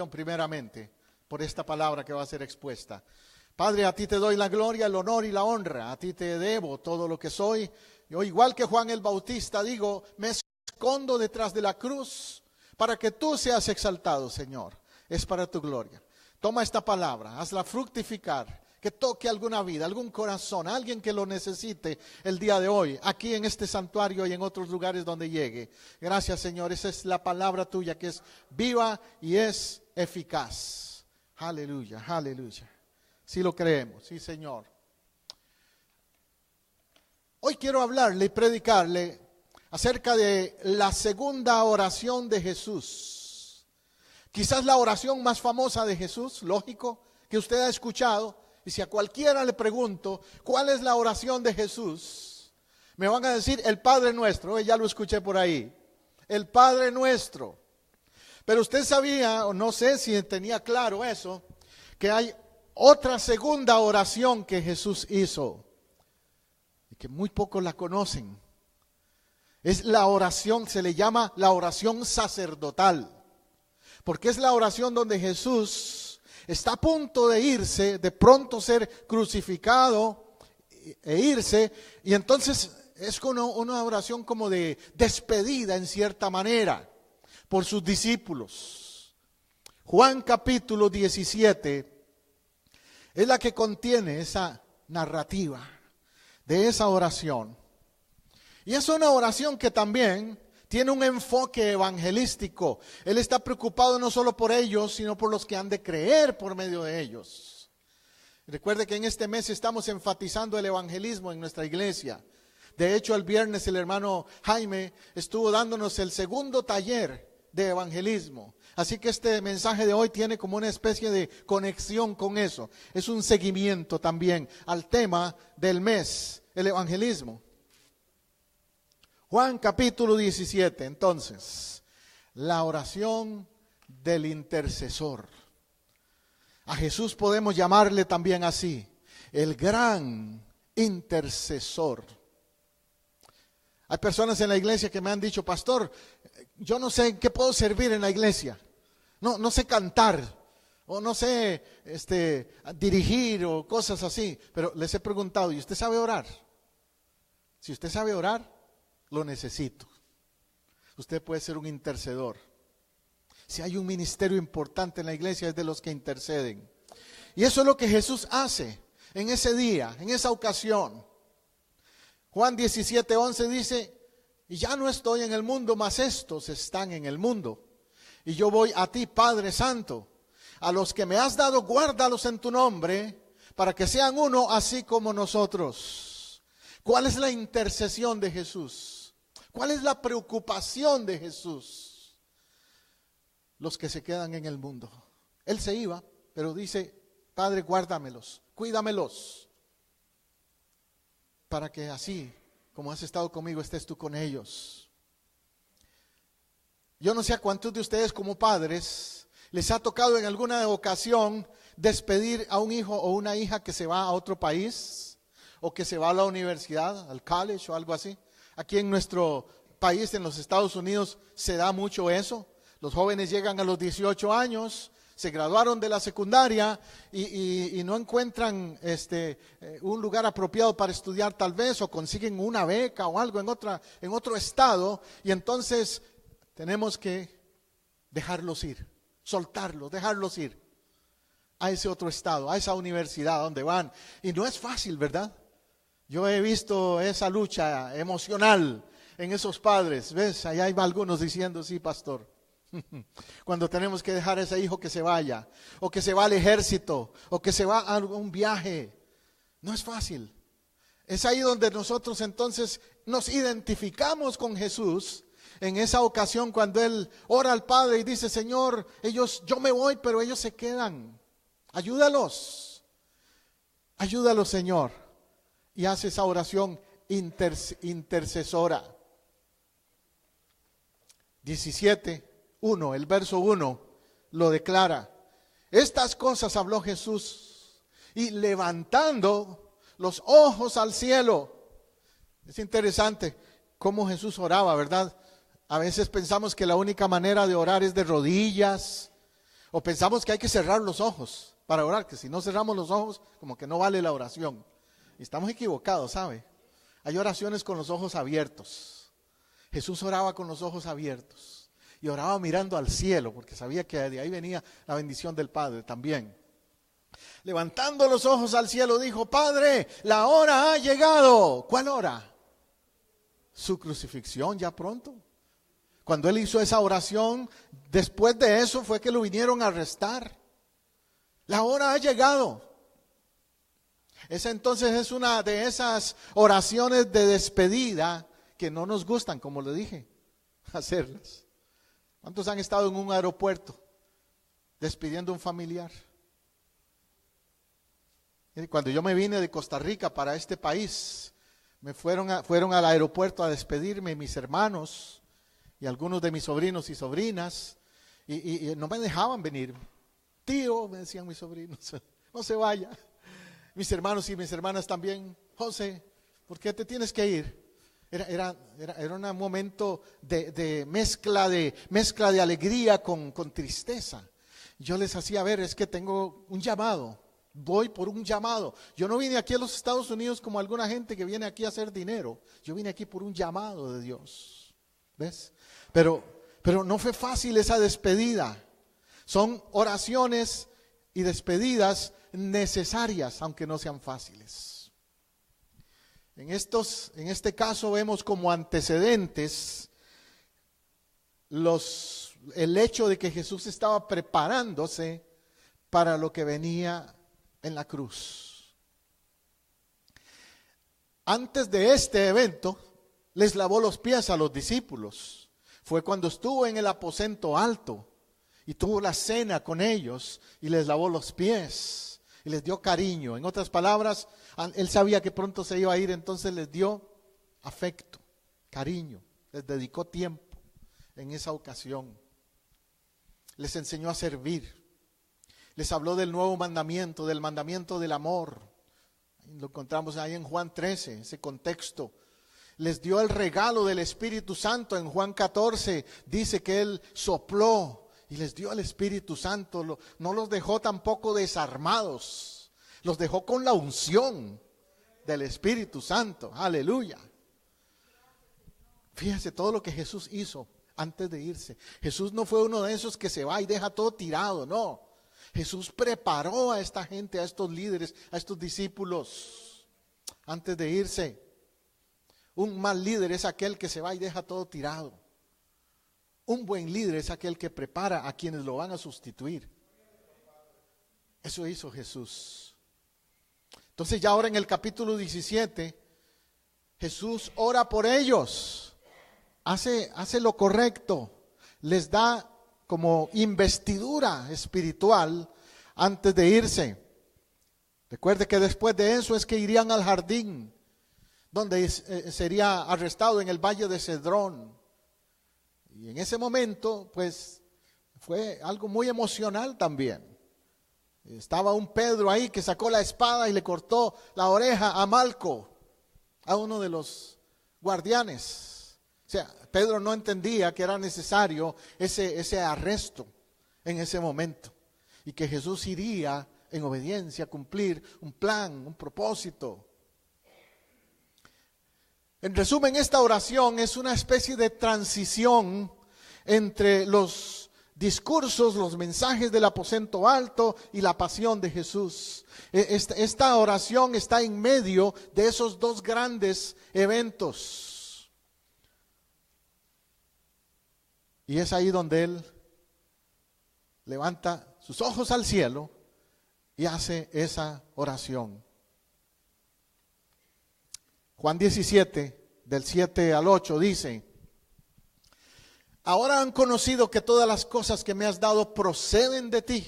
primeramente por esta palabra que va a ser expuesta. Padre, a ti te doy la gloria, el honor y la honra. A ti te debo todo lo que soy. Yo, igual que Juan el Bautista, digo, me escondo detrás de la cruz para que tú seas exaltado, Señor. Es para tu gloria. Toma esta palabra, hazla fructificar, que toque alguna vida, algún corazón, alguien que lo necesite el día de hoy, aquí en este santuario y en otros lugares donde llegue. Gracias, Señor. Esa es la palabra tuya que es viva y es eficaz. Aleluya, aleluya. Sí lo creemos, sí, Señor. Hoy quiero hablarle y predicarle acerca de la segunda oración de Jesús. Quizás la oración más famosa de Jesús, lógico, que usted ha escuchado. Y si a cualquiera le pregunto, ¿cuál es la oración de Jesús? Me van a decir, el Padre Nuestro. Ya lo escuché por ahí. El Padre Nuestro. Pero usted sabía, o no sé si tenía claro eso, que hay otra segunda oración que Jesús hizo. Y que muy pocos la conocen. Es la oración, se le llama la oración sacerdotal. Porque es la oración donde Jesús está a punto de irse, de pronto ser crucificado e irse. Y entonces es como una oración como de despedida en cierta manera por sus discípulos. Juan capítulo 17 es la que contiene esa narrativa de esa oración. Y es una oración que también tiene un enfoque evangelístico. Él está preocupado no solo por ellos, sino por los que han de creer por medio de ellos. Recuerde que en este mes estamos enfatizando el evangelismo en nuestra iglesia. De hecho, el viernes el hermano Jaime estuvo dándonos el segundo taller de evangelismo. Así que este mensaje de hoy tiene como una especie de conexión con eso. Es un seguimiento también al tema del mes, el evangelismo. Juan capítulo 17, entonces, la oración del intercesor. A Jesús podemos llamarle también así, el gran intercesor. Hay personas en la iglesia que me han dicho, pastor, yo no sé en qué puedo servir en la iglesia. No sé cantar, o no sé dirigir o cosas así. Pero les he preguntado, ¿y usted sabe orar? Si usted sabe orar, lo necesito. Usted puede ser un intercedor. Si hay un ministerio importante en la iglesia, es de los que interceden. Y eso es lo que Jesús hace en ese día, en esa ocasión. Juan 17:11 dice, y ya no estoy en el mundo, mas estos están en el mundo. Y yo voy a ti, Padre Santo. A los que me has dado, guárdalos en tu nombre, para que sean uno así como nosotros. ¿Cuál es la intercesión de Jesús? ¿Cuál es la preocupación de Jesús? Los que se quedan en el mundo. Él se iba, pero dice, Padre, guárdamelos, cuídamelos, para que así, como has estado conmigo, estés tú con ellos. Yo no sé a cuántos de ustedes como padres les ha tocado en alguna ocasión despedir a un hijo o una hija que se va a otro país, o que se va a la universidad, al college o algo así. Aquí en nuestro país, en los Estados Unidos, se da mucho eso. Los jóvenes llegan a los 18 años, se graduaron de la secundaria y no encuentran un lugar apropiado para estudiar tal vez, o consiguen una beca o algo en otro estado, y entonces tenemos que dejarlos ir, soltarlos, dejarlos ir a ese otro estado, a esa universidad donde van. Y no es fácil, ¿verdad? Yo he visto esa lucha emocional en esos padres. ¿Ves? Allá hay algunos diciendo, sí, pastor. Cuando tenemos que dejar a ese hijo que se vaya, o que se va al ejército, o que se va a un viaje. No es fácil. Es ahí donde nosotros entonces nos identificamos con Jesús. En esa ocasión cuando Él ora al Padre y dice, Señor, yo me voy, pero ellos se quedan. Ayúdalos, Señor. Y hace esa oración intercesora. 17:1, el verso 1 lo declara. Estas cosas habló Jesús y levantando los ojos al cielo. Es interesante cómo Jesús oraba, ¿verdad? A veces pensamos que la única manera de orar es de rodillas, O pensamos que hay que cerrar los ojos para orar, que si no cerramos los ojos, como que no vale la oración. Y estamos equivocados, ¿sabe? Hay oraciones con los ojos abiertos. Jesús oraba con los ojos abiertos y oraba mirando al cielo, porque sabía que de ahí venía la bendición del Padre también. Levantando los ojos al cielo dijo: Padre, la hora ha llegado. ¿Cuál hora? Su crucifixión ya pronto. Cuando él hizo esa oración, después de eso fue que lo vinieron a arrestar. La hora ha llegado. Esa entonces es una de esas oraciones de despedida que no nos gustan, como le dije, hacerlas. ¿Cuántos han estado en un aeropuerto despidiendo a un familiar? Cuando yo me vine de Costa Rica para este país, fueron al aeropuerto a despedirme mis hermanos y algunos de mis sobrinos y sobrinas, y no me dejaban venir. Tío, me decían mis sobrinos, no se vaya. Mis hermanos y mis hermanas también: José, ¿por qué te tienes que ir? Era un momento de mezcla de alegría con tristeza. Yo les hacía ver: es que tengo un llamado, voy por un llamado. Yo no vine aquí a los Estados Unidos como alguna gente que viene aquí a hacer dinero. Yo vine aquí por un llamado de Dios. ¿Ves? Pero no fue fácil esa despedida. Son oraciones y despedidas necesarias, aunque no sean fáciles. En este caso vemos como antecedentes el hecho de que Jesús estaba preparándose para lo que venía en la cruz. Antes de este evento, les lavó los pies a los discípulos. Fue cuando estuvo en el aposento alto y tuvo la cena con ellos y les lavó los pies y les dio cariño. En otras palabras, él sabía que pronto se iba a ir, entonces les dio afecto, cariño, les dedicó tiempo en esa ocasión. Les enseñó a servir. Les habló del nuevo mandamiento, del mandamiento del amor. Lo encontramos ahí en Juan 13, ese contexto. Les dio el regalo del Espíritu Santo. En Juan 14 dice que Él sopló y les dio el Espíritu Santo. No los dejó tampoco desarmados. Los dejó con la unción del Espíritu Santo. Aleluya. Fíjense todo lo que Jesús hizo antes de irse. Jesús no fue uno de esos que se va y deja todo tirado, no. Jesús preparó a esta gente, a estos líderes, a estos discípulos antes de irse. Un mal líder es aquel que se va y deja todo tirado. Un buen líder es aquel que prepara a quienes lo van a sustituir. Eso hizo Jesús. Entonces ya ahora en el capítulo 17, Jesús ora por ellos. Hace lo correcto. Les da como investidura espiritual antes de irse. Recuerde que después de eso es que irían al jardín, donde sería arrestado en el valle de Cedrón. Y en ese momento, pues, fue algo muy emocional también. Estaba un Pedro ahí que sacó la espada y le cortó la oreja a Malco, a uno de los guardianes. O sea, Pedro no entendía que era necesario ese arresto en ese momento. Y que Jesús iría en obediencia a cumplir un plan, un propósito. En resumen, esta oración es una especie de transición entre los discursos, los mensajes del aposento alto y la pasión de Jesús. Esta oración está en medio de esos dos grandes eventos. Y es ahí donde Él levanta sus ojos al cielo y hace esa oración. Juan 17, del 7 al 8 dice: ahora han conocido que todas las cosas que me has dado proceden de ti,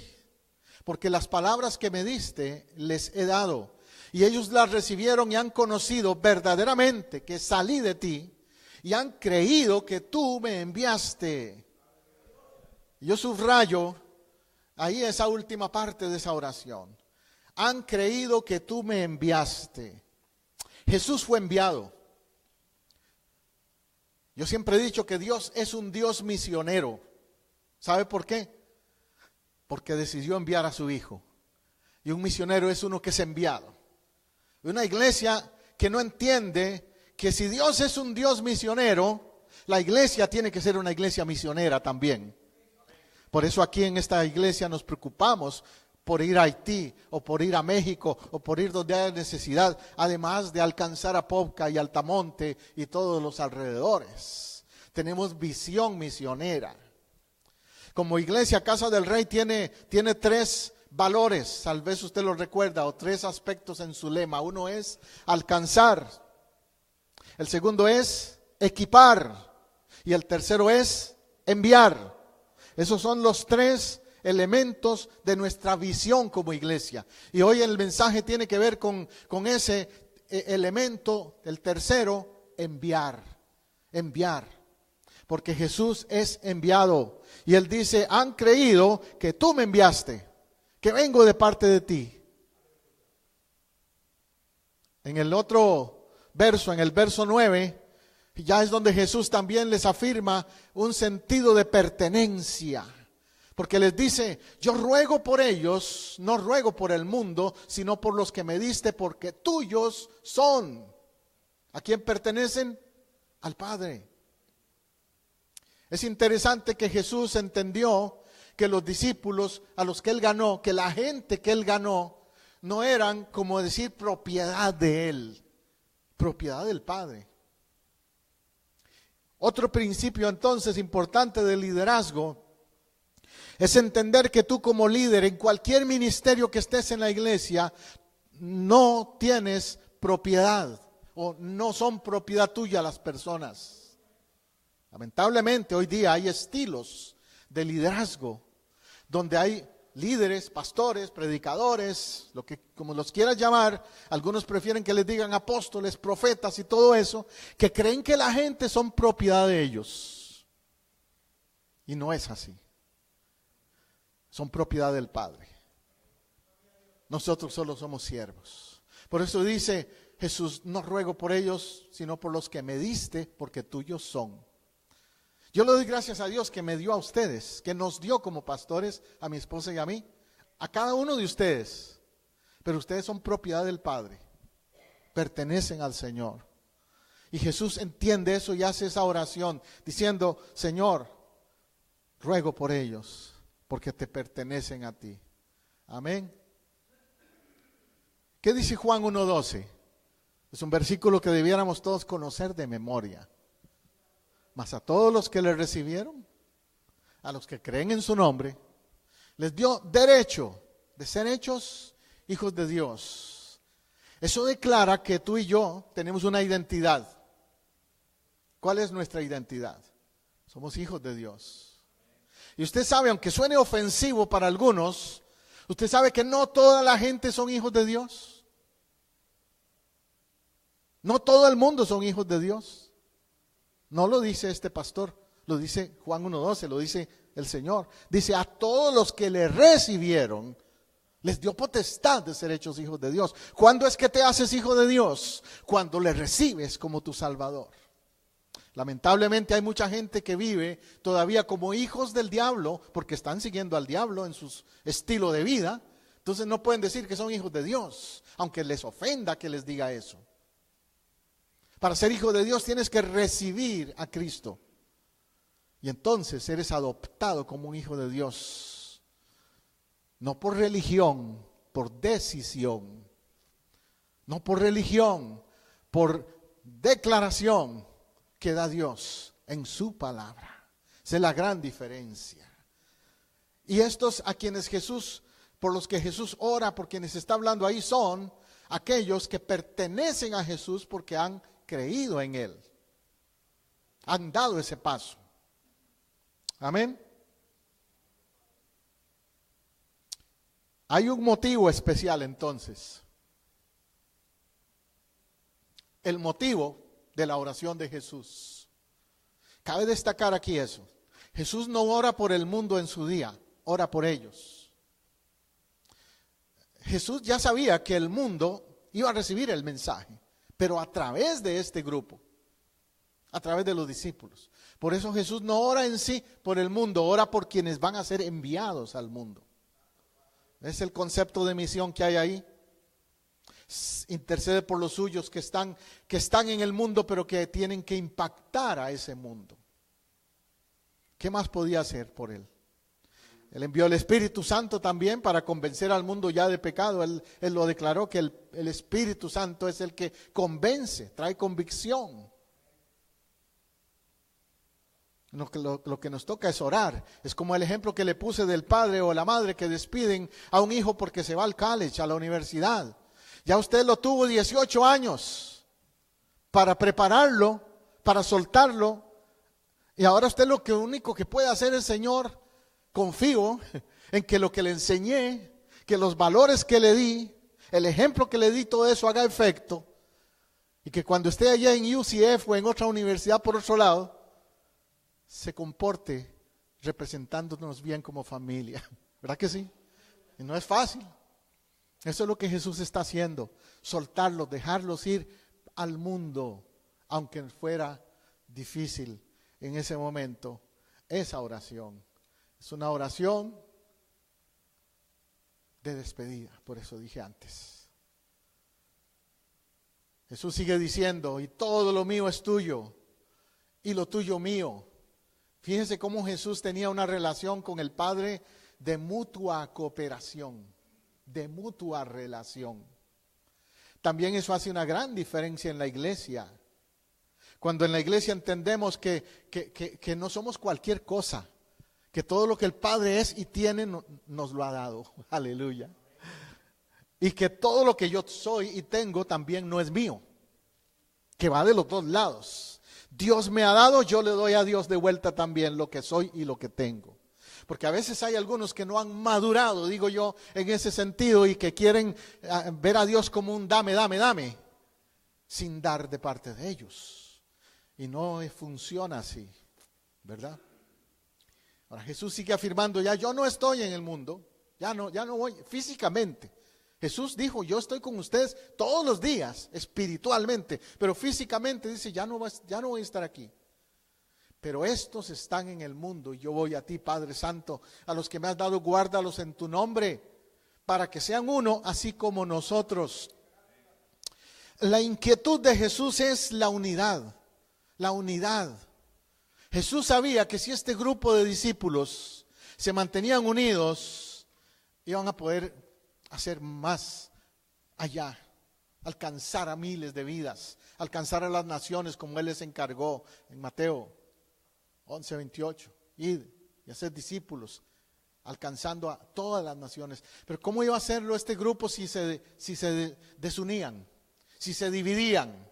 porque las palabras que me diste les he dado, y ellos las recibieron y han conocido verdaderamente que salí de ti, y han creído que tú me enviaste. Yo subrayo ahí esa última parte de esa oración. Han creído que tú me enviaste. Jesús fue enviado. Yo siempre he dicho que Dios es un Dios misionero. ¿Sabe por qué? porque decidió enviar a su hijo. Y un misionero es uno que es enviado. Una iglesia que no entiende que si Dios es un Dios misionero, la iglesia tiene que ser una iglesia misionera también. Por eso aquí en esta iglesia nos preocupamos por ir a Haití o por ir a México o por ir donde haya necesidad, además de alcanzar a Popca y Altamonte y todos los alrededores. Tenemos visión misionera. Como iglesia, Casa del Rey tiene 3 valores, tal vez usted lo recuerda, o 3 aspectos en su lema. Uno es alcanzar, el segundo es equipar y el tercero es enviar. Esos son los 3 elementos de nuestra visión como iglesia. Y hoy el mensaje tiene que ver con ese elemento, el tercero, enviar. Porque Jesús es enviado. Y Él dice, han creído que tú me enviaste, que vengo de parte de ti. En el otro verso, en el verso 9, ya es donde Jesús también les afirma un sentido de pertenencia. Porque les dice, yo ruego por ellos, no ruego por el mundo, sino por los que me diste, porque tuyos son. ¿A quién pertenecen? Al Padre. Es interesante que Jesús entendió que los discípulos a los que Él ganó, que la gente que Él ganó, no eran, como decir, propiedad de Él, propiedad del Padre. Otro principio entonces importante del liderazgo es entender que tú como líder en cualquier ministerio que estés en la iglesia no tienes propiedad o no son propiedad tuya las personas. Lamentablemente hoy día hay estilos de liderazgo donde hay líderes, pastores, predicadores, lo que como los quieras llamar, algunos prefieren que les digan apóstoles, profetas y todo eso, que creen que la gente son propiedad de ellos. Y no es así. Son propiedad del Padre. Nosotros solo somos siervos. Por eso dice Jesús, no ruego por ellos, sino por los que me diste, porque tuyos son. Yo le doy gracias a Dios que me dio a ustedes, que nos dio como pastores, a mi esposa y a mí, a cada uno de ustedes. Pero ustedes son propiedad del Padre, pertenecen al Señor. Y Jesús entiende eso y hace esa oración diciendo, Señor, ruego por ellos, porque te pertenecen a ti. Amén. ¿Qué dice Juan 1:12? Es un versículo que debiéramos todos conocer de memoria. Mas a todos los que le recibieron, a los que creen en su nombre, les dio derecho de ser hechos hijos de Dios. Eso declara que tú y yo tenemos una identidad. ¿Cuál es nuestra identidad? Somos hijos de Dios. Y usted sabe, aunque suene ofensivo para algunos, usted sabe que no toda la gente son hijos de Dios. No todo el mundo son hijos de Dios. No lo dice este pastor, lo dice Juan 1:12, lo dice el Señor. Dice, a todos los que le recibieron, les dio potestad de ser hechos hijos de Dios. ¿Cuándo es que te haces hijo de Dios? Cuando le recibes como tu Salvador. Lamentablemente hay mucha gente que vive todavía como hijos del diablo, porque están siguiendo al diablo en su estilo de vida. Entonces no pueden decir que son hijos de Dios, aunque les ofenda que les diga eso. Para ser hijo de Dios tienes que recibir a Cristo. Y entonces eres adoptado como un hijo de Dios. No por religión, por decisión. No por religión, por declaración que da Dios en su palabra. Esa es la gran diferencia. Y estos a quienes Jesús, por los que Jesús ora, por quienes está hablando ahí, son aquellos que pertenecen a Jesús porque han creído en Él. Han dado ese paso. Amén. Hay un motivo especial entonces. El motivo de la oración de Jesús. Cabe destacar aquí eso. Jesús no ora por el mundo en su día, ora por ellos. Jesús ya sabía que el mundo iba a recibir el mensaje, pero a través de este grupo, a través de los discípulos. Por eso Jesús no ora en sí por el mundo, ora por quienes van a ser enviados al mundo. Es el concepto de misión que hay ahí. Intercede por los suyos que están en el mundo, pero que tienen que impactar a ese mundo. ¿Qué más podía hacer por él? Él envió el Espíritu Santo también para convencer al mundo ya de pecado. Él lo declaró que el Espíritu Santo es el que convence, trae convicción. Lo que nos toca es orar. Es como el ejemplo que le puse del padre o la madre que despiden a un hijo porque se va al college, a la universidad. Ya usted lo tuvo 18 años para prepararlo, para soltarlo. Y ahora usted lo único que puede hacer es: Señor, confío en que lo que le enseñé, que los valores que le di, el ejemplo que le di, todo eso haga efecto. Y que cuando esté allá en UCF o en otra universidad por otro lado, se comporte representándonos bien como familia. ¿Verdad que sí? Y no es fácil. Eso es lo que Jesús está haciendo. Soltarlos, dejarlos ir al mundo, aunque fuera difícil en ese momento. Esa oración es una oración de despedida, por eso dije antes. Jesús sigue diciendo: y todo lo mío es tuyo, y lo tuyo mío. Fíjense cómo Jesús tenía una relación con el Padre de mutua cooperación, de mutua relación. También eso hace una gran diferencia en la iglesia. Cuando en la iglesia entendemos que no somos cualquier cosa, que todo lo que el Padre es y tiene nos lo ha dado. Aleluya. Y que todo lo que yo soy y tengo también no es mío, que va de los dos lados. Dios me ha dado, yo le doy a Dios de vuelta también lo que soy y lo que tengo. Porque a veces hay algunos que no han madurado, digo yo, en ese sentido, y que quieren ver a Dios como un dame, dame, dame, sin dar de parte de ellos. Y no funciona así, ¿verdad? Ahora Jesús sigue afirmando: ya yo no estoy en el mundo, ya no voy físicamente. Jesús dijo: yo estoy con ustedes todos los días, espiritualmente, pero físicamente dice: ya no voy a estar aquí. Pero estos están en el mundo y yo voy a ti, Padre Santo, a los que me has dado, guárdalos en tu nombre, para que sean uno, así como nosotros. La inquietud de Jesús es la unidad, la unidad. Jesús sabía que si este grupo de discípulos se mantenían unidos, iban a poder hacer más allá, alcanzar a miles de vidas, alcanzar a las naciones como Él les encargó en Mateo 11:28, id y hacer discípulos, alcanzando a todas las naciones. Pero ¿cómo iba a hacerlo este grupo si se desunían, si se dividían?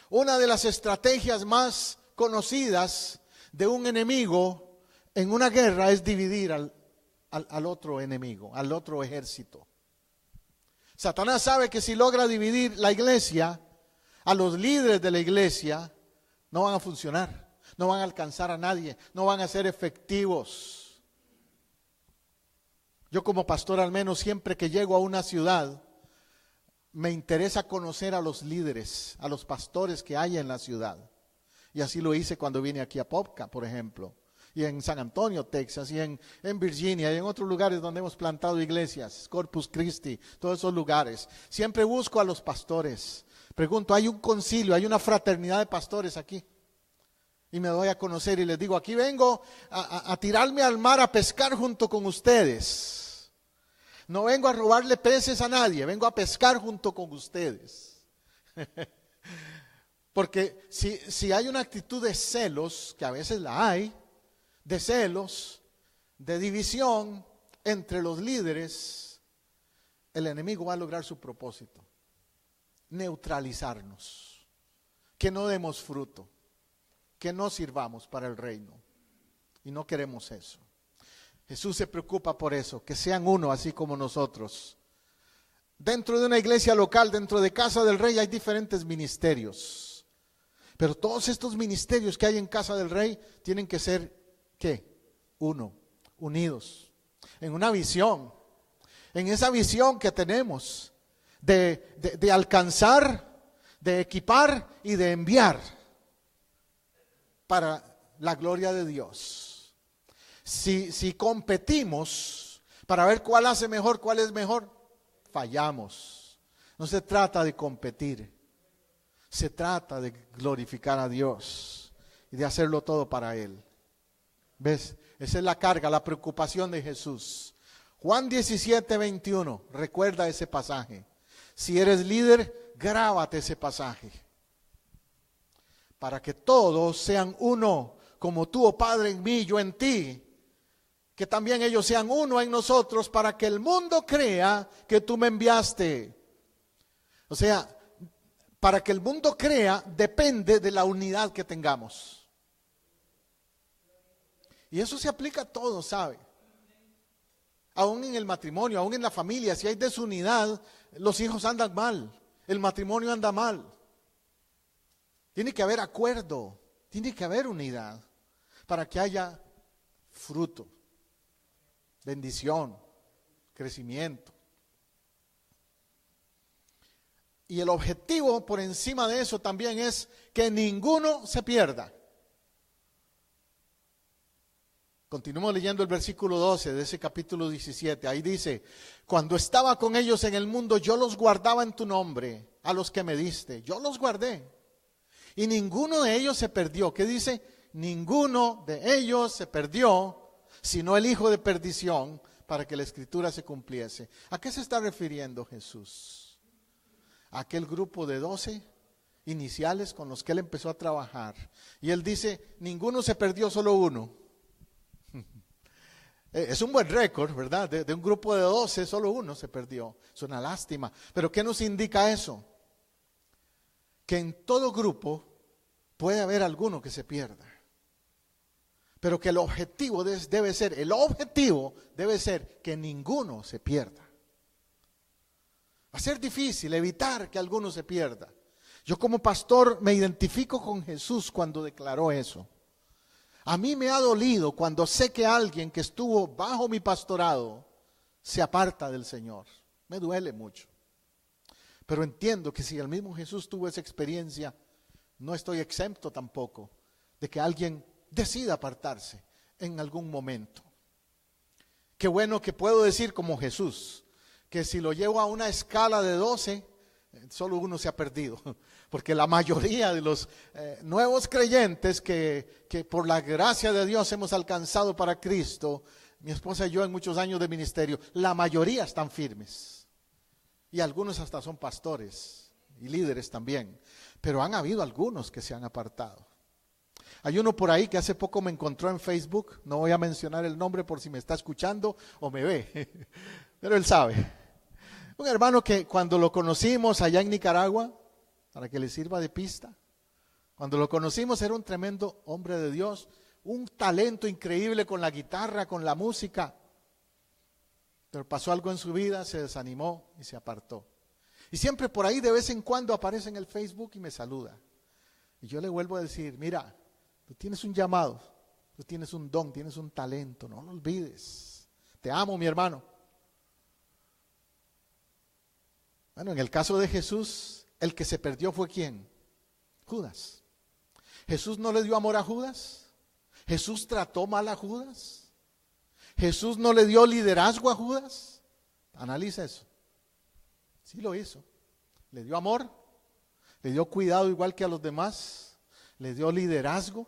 Una de las estrategias más conocidas de un enemigo en una guerra es dividir al otro enemigo, al otro ejército. Satanás sabe que si logra dividir la iglesia, a los líderes de la iglesia, no van a funcionar, no van a alcanzar a nadie, no van a ser efectivos. Yo como pastor, al menos siempre que llego a una ciudad, me interesa conocer a los líderes, a los pastores que hay en la ciudad. Y así lo hice cuando vine aquí a Popca, por ejemplo, y en San Antonio, Texas, y en Virginia, y en otros lugares donde hemos plantado iglesias, Corpus Christi, todos esos lugares. Siempre busco a los pastores. Pregunto: ¿hay un concilio, hay una fraternidad de pastores aquí? Y me doy a conocer y les digo: aquí vengo a tirarme al mar a pescar junto con ustedes. No vengo a robarle peces a nadie, vengo a pescar junto con ustedes. Porque si hay una actitud de celos, que a veces la hay, de celos, de división entre los líderes, el enemigo va a lograr su propósito: neutralizarnos, que no demos fruto, que no sirvamos para el reino. Y no queremos eso. Jesús se preocupa por eso, que sean uno así como nosotros. Dentro de una iglesia local, dentro de Casa del Rey, hay diferentes ministerios. Pero todos estos ministerios que hay en Casa del Rey tienen que ser, ¿qué? Uno, unidos, en una visión, en esa visión que tenemos de alcanzar, de equipar y de enviar para la gloria de Dios. Si competimos para ver cuál hace mejor, cuál es mejor. Fallamos. No se trata de competir, se trata de glorificar a Dios y de hacerlo todo para Él. ¿Ves? Esa es la carga, la preocupación de Jesús. Juan 17:21, recuerda ese pasaje. Si eres líder, grábate ese pasaje. Para que todos sean uno, como tú, oh Padre, en mí, yo en ti. Que también ellos sean uno en nosotros, para que el mundo crea que tú me enviaste. O sea, para que el mundo crea, depende de la unidad que tengamos. Y eso se aplica a todo, ¿sabe? Aún en el matrimonio, aún en la familia, si hay desunidad, los hijos andan mal, el matrimonio anda mal. Tiene que haber acuerdo, tiene que haber unidad para que haya fruto, bendición, crecimiento. Y el objetivo por encima de eso también es que ninguno se pierda. Continuamos leyendo el versículo 12 de ese capítulo 17. Ahí dice, cuando estaba con ellos en el mundo, yo los guardaba en tu nombre, a los que me diste. Yo los guardé. Y ninguno de ellos se perdió. ¿Qué dice? Ninguno de ellos se perdió, sino el hijo de perdición, para que la escritura se cumpliese. ¿A qué se está refiriendo Jesús? ¿A aquel grupo de 12 iniciales con los que él empezó a trabajar? Y él dice, ninguno se perdió, solo uno. Es un buen récord, ¿verdad? De un grupo de 12, solo uno se perdió. Es una lástima. Pero ¿qué nos indica eso? Que en todo grupo puede haber alguno que se pierda. Pero que el objetivo debe ser que ninguno se pierda. Va a ser difícil evitar que alguno se pierda. Yo como pastor me identifico con Jesús cuando declaró eso. A mí me ha dolido cuando sé que alguien que estuvo bajo mi pastorado se aparta del Señor. Me duele mucho. Pero entiendo que si el mismo Jesús tuvo esa experiencia, no estoy exento tampoco de que alguien decida apartarse en algún momento. Qué bueno que puedo decir como Jesús, que si lo llevo a una escala de 12, solo uno se ha perdido, porque la mayoría de los nuevos creyentes que por la gracia de Dios hemos alcanzado para Cristo, mi esposa y yo en muchos años de ministerio, la mayoría están firmes, y algunos hasta son pastores y líderes también, pero han habido algunos que se han apartado. Hay uno por ahí que hace poco me encontró en Facebook, no voy a mencionar el nombre por si me está escuchando o me ve, pero él sabe. Un hermano que cuando lo conocimos allá en Nicaragua, para que le sirva de pista, cuando lo conocimos era un tremendo hombre de Dios, un talento increíble con la guitarra, con la música, pero pasó algo en su vida, se desanimó y se apartó. Y siempre por ahí de vez en cuando aparece en el Facebook y me saluda. Y yo le vuelvo a decir, mira, tú tienes un llamado, tú tienes un don, tienes un talento, no lo olvides. Te amo, mi hermano. Bueno, en el caso de Jesús, el que se perdió fue ¿quién? Judas. ¿Jesús no le dio amor a Judas? ¿Jesús trató mal a Judas? ¿Jesús no le dio liderazgo a Judas? Analiza eso. Sí lo hizo. Le dio amor, le dio cuidado igual que a los demás, le dio liderazgo,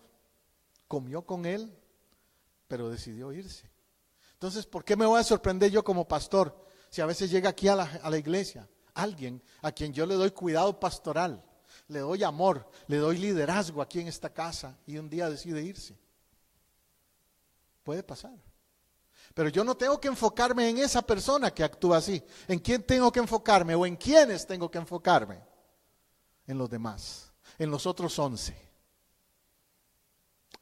comió con él, pero decidió irse. Entonces, ¿por qué me voy a sorprender yo como pastor si a veces llega aquí a la iglesia alguien a quien yo le doy cuidado pastoral, le doy amor, le doy liderazgo aquí en esta casa y un día decide irse? Puede pasar. Pero yo no tengo que enfocarme en esa persona que actúa así. ¿En quién tengo que enfocarme o en quiénes tengo que enfocarme? En los demás, en los otros 11.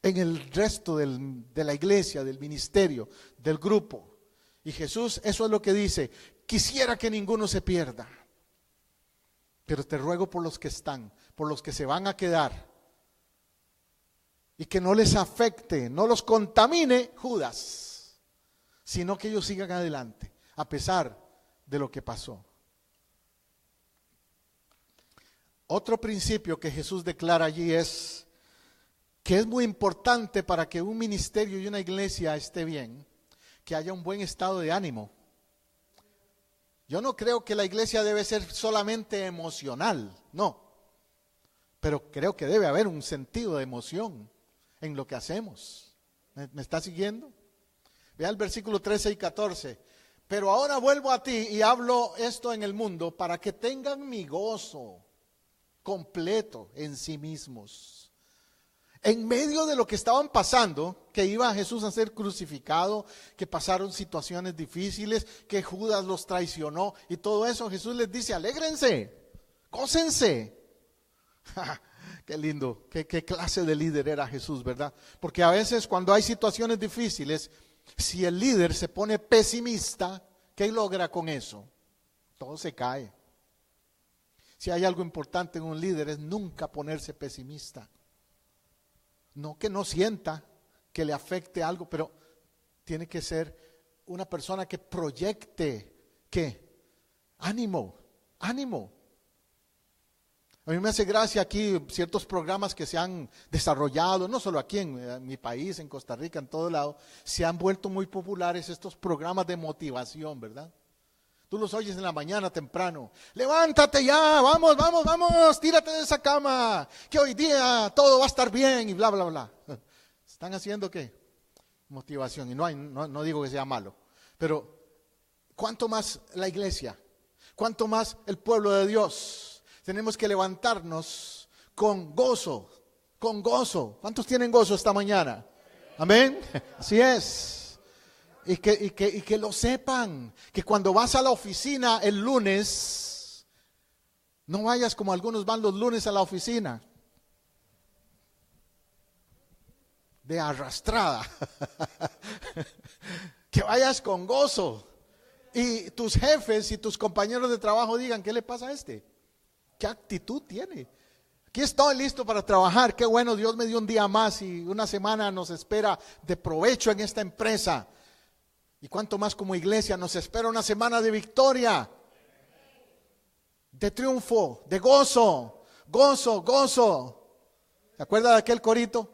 En el resto de la iglesia, del ministerio, del grupo. Y Jesús, eso es lo que dice, quisiera que ninguno se pierda. Pero te ruego por los que están, por los que se van a quedar. Y que no les afecte, no los contamine Judas, sino que ellos sigan adelante, a pesar de lo que pasó. Otro principio que Jesús declara allí es que es muy importante para que un ministerio y una iglesia esté bien, que haya un buen estado de ánimo. Yo no creo que la iglesia debe ser solamente emocional, no. Pero creo que debe haber un sentido de emoción en lo que hacemos. ¿Me está siguiendo? Vea el versículo 13 y 14. Pero ahora vuelvo a ti y hablo esto en el mundo para que tengan mi gozo completo en sí mismos. En medio de lo que estaban pasando, que iba Jesús a ser crucificado, que pasaron situaciones difíciles, que Judas los traicionó y todo eso, Jesús les dice: alégrense, gócense. Qué lindo, qué clase de líder era Jesús, ¿verdad? Porque a veces cuando hay situaciones difíciles, si el líder se pone pesimista, ¿qué logra con eso? Todo se cae. Si hay algo importante en un líder es nunca ponerse pesimista. No que no sienta que le afecte algo, pero tiene que ser una persona que proyecte, ¿qué? Ánimo, ánimo. A mí me hace gracia aquí ciertos programas que se han desarrollado, no solo aquí en mi país, en Costa Rica, en todo lado, se han vuelto muy populares estos programas de motivación, ¿verdad? Tú los oyes en la mañana temprano. Levántate ya, vamos, vamos, vamos, tírate de esa cama, que hoy día todo va a estar bien y bla, bla, bla. ¿Están haciendo qué? Motivación. Y no digo que sea malo, pero ¿cuánto más la iglesia? ¿Cuánto más el pueblo de Dios? Tenemos que levantarnos con gozo, con gozo. ¿Cuántos tienen gozo esta mañana? Amén. Así es. Y que lo sepan, que cuando vas a la oficina el lunes, no vayas como algunos van los lunes a la oficina, de arrastrada. Que vayas con gozo. Y tus jefes y tus compañeros de trabajo digan: ¿qué le pasa a este? ¿Qué actitud tiene? Aquí estoy listo para trabajar. Qué bueno, Dios me dio un día más y una semana nos espera de provecho en esta empresa. Y cuánto más como iglesia nos espera una semana de victoria, de triunfo, de gozo, gozo, gozo. ¿Se acuerda de aquel corito?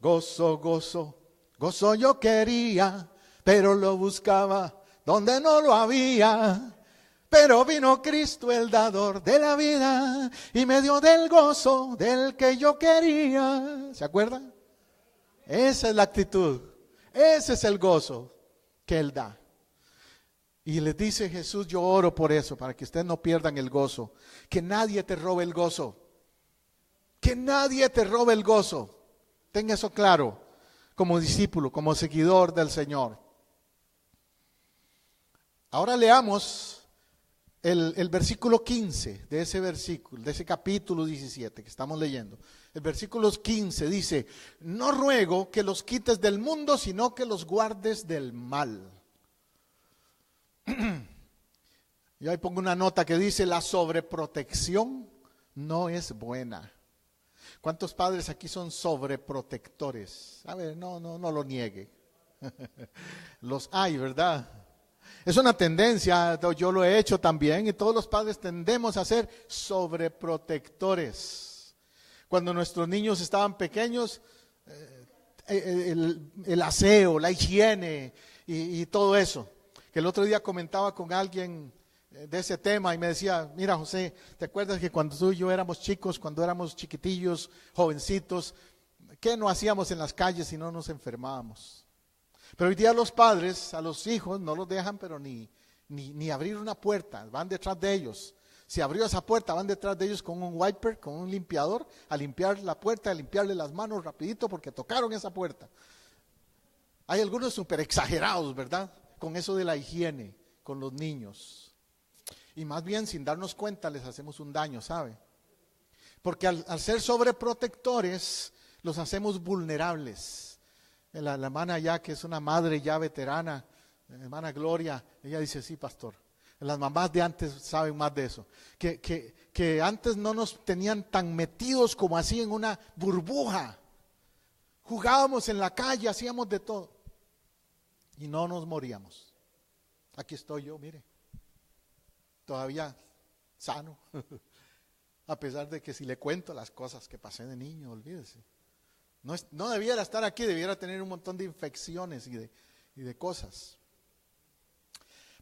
Gozo, gozo, gozo yo quería, pero lo buscaba donde no lo había. Pero vino Cristo el dador de la vida y me dio del gozo del que yo quería. ¿Se acuerdan? Esa es la actitud, ese es el gozo que Él da. Y les dice Jesús: yo oro por eso, para que ustedes no pierdan el gozo. Que nadie te robe el gozo. Que nadie te robe el gozo. Tenga eso claro, como discípulo, como seguidor del Señor. Ahora leamos el versículo 15 de ese versículo, de ese capítulo 17 que estamos leyendo. El versículo 15 dice: no ruego que los quites del mundo, sino que los guardes del mal. Y ahí pongo una nota que dice: la sobreprotección no es buena. ¿Cuántos padres aquí son sobreprotectores? A ver, no lo niegue. Los hay, ¿verdad? Es una tendencia, yo lo he hecho también, y todos los padres tendemos a ser sobreprotectores. Cuando nuestros niños estaban pequeños, el aseo, la higiene y todo eso. Que el otro día comentaba con alguien de ese tema y me decía: mira, José, ¿te acuerdas que cuando tú y yo éramos chicos, cuando éramos chiquitillos, jovencitos, qué no hacíamos en las calles si no nos enfermábamos? Pero hoy día los padres a los hijos no los dejan, pero ni abrir una puerta, van detrás de ellos. Si abrió esa puerta, van detrás de ellos con un wiper, con un limpiador, a limpiar la puerta, a limpiarle las manos rapidito porque tocaron esa puerta. Hay algunos súper exagerados, ¿verdad? Con eso de la higiene, con los niños. Y más bien, sin darnos cuenta, les hacemos un daño, ¿sabe? Porque al ser sobreprotectores, los hacemos vulnerables. La hermana ya, que es una madre ya veterana, la hermana Gloria, ella dice: sí, pastor. Las mamás de antes saben más de eso. Que antes no nos tenían tan metidos como así en una burbuja. Jugábamos en la calle, hacíamos de todo. Y no nos moríamos. Aquí estoy yo, mire. Todavía sano. A pesar de que si le cuento las cosas que pasé de niño, olvídese. No debiera estar aquí, debiera tener un montón de infecciones y de cosas.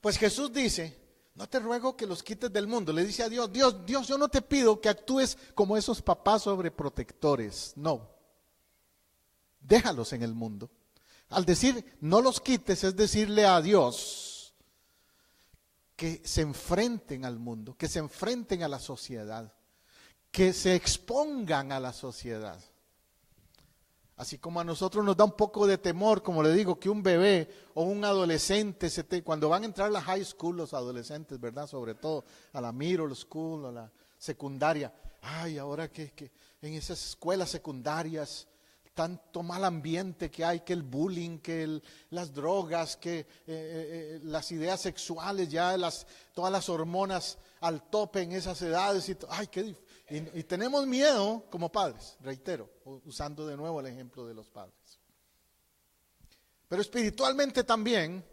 Pues Jesús dice, no te ruego que los quites del mundo. Le dice a Dios, Dios, yo no te pido que actúes como esos papás sobreprotectores. No, déjalos en el mundo. Al decir no los quites es decirle a Dios que se enfrenten al mundo, que se enfrenten a la sociedad, que se expongan a la sociedad. Así como a nosotros nos da un poco de temor, como le digo, que un bebé o un adolescente, cuando van a entrar a la high school, los adolescentes, ¿verdad? Sobre todo a la middle school, a la secundaria. Ay, ahora que en esas escuelas secundarias, tanto mal ambiente que hay, que el bullying, que las drogas, que las ideas sexuales, ya todas las hormonas al tope en esas edades. Ay, qué difícil. Y tenemos miedo como padres, reitero, usando de nuevo el ejemplo de los padres. Pero espiritualmente también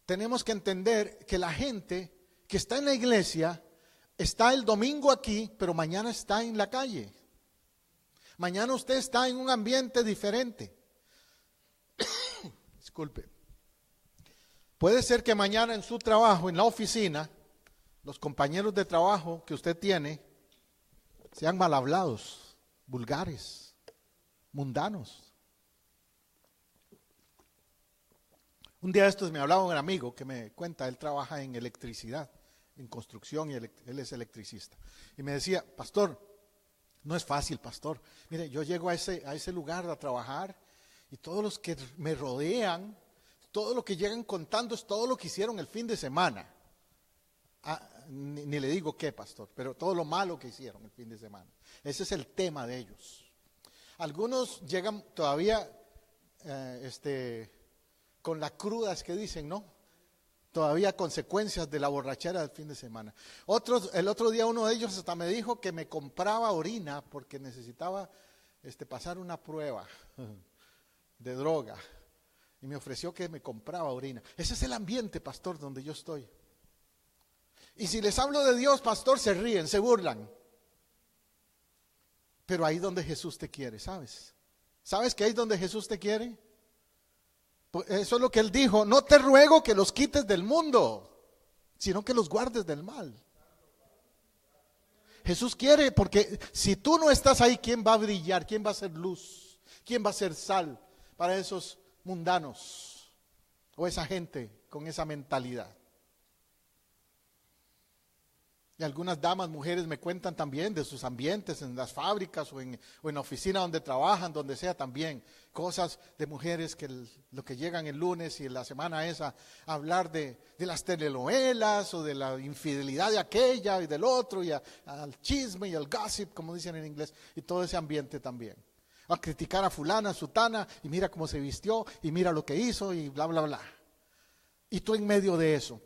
tenemos que entender que la gente que está en la iglesia está el domingo aquí, pero mañana está en la calle. Mañana usted está en un ambiente diferente. Disculpe. Puede ser que mañana en su trabajo, en la oficina, los compañeros de trabajo que usted tiene sean mal hablados, vulgares, mundanos. Un día de estos me hablaba un amigo que me cuenta, él trabaja en electricidad, en construcción, y él es electricista. Y me decía, pastor, no es fácil, pastor. Mire, yo llego a ese lugar a trabajar y todos los que me rodean, todo lo que llegan contando es todo lo que hicieron el fin de semana. Ni le digo qué, pastor, pero todo lo malo que hicieron el fin de semana. Ese es el tema de ellos. Algunos llegan todavía con la cruda, es que dicen, ¿no? Todavía consecuencias de la borrachera del fin de semana. El otro día uno de ellos hasta me dijo que me compraba orina porque necesitaba pasar una prueba de droga. Y me ofreció que me compraba orina. Ese es el ambiente, pastor, donde yo estoy. Y si les hablo de Dios, pastor, se ríen, se burlan. Pero ahí donde Jesús te quiere, ¿sabes? ¿Sabes que ahí donde Jesús te quiere? Pues eso es lo que Él dijo, no te ruego que los quites del mundo, sino que los guardes del mal. Jesús quiere, porque si tú no estás ahí, ¿quién va a brillar? ¿Quién va a ser luz? ¿Quién va a ser sal para esos mundanos o esa gente con esa mentalidad? Y algunas damas, mujeres me cuentan también de sus ambientes en las fábricas o en la oficina donde trabajan, donde sea también. Cosas de mujeres que lo que llegan el lunes y la semana es a hablar de las telenovelas o de la infidelidad de aquella y del otro y al chisme y al gossip, como dicen en inglés, y todo ese ambiente también. A criticar a fulana, a sutana, y mira cómo se vistió y mira lo que hizo y bla, bla, bla. Y tú en medio de eso.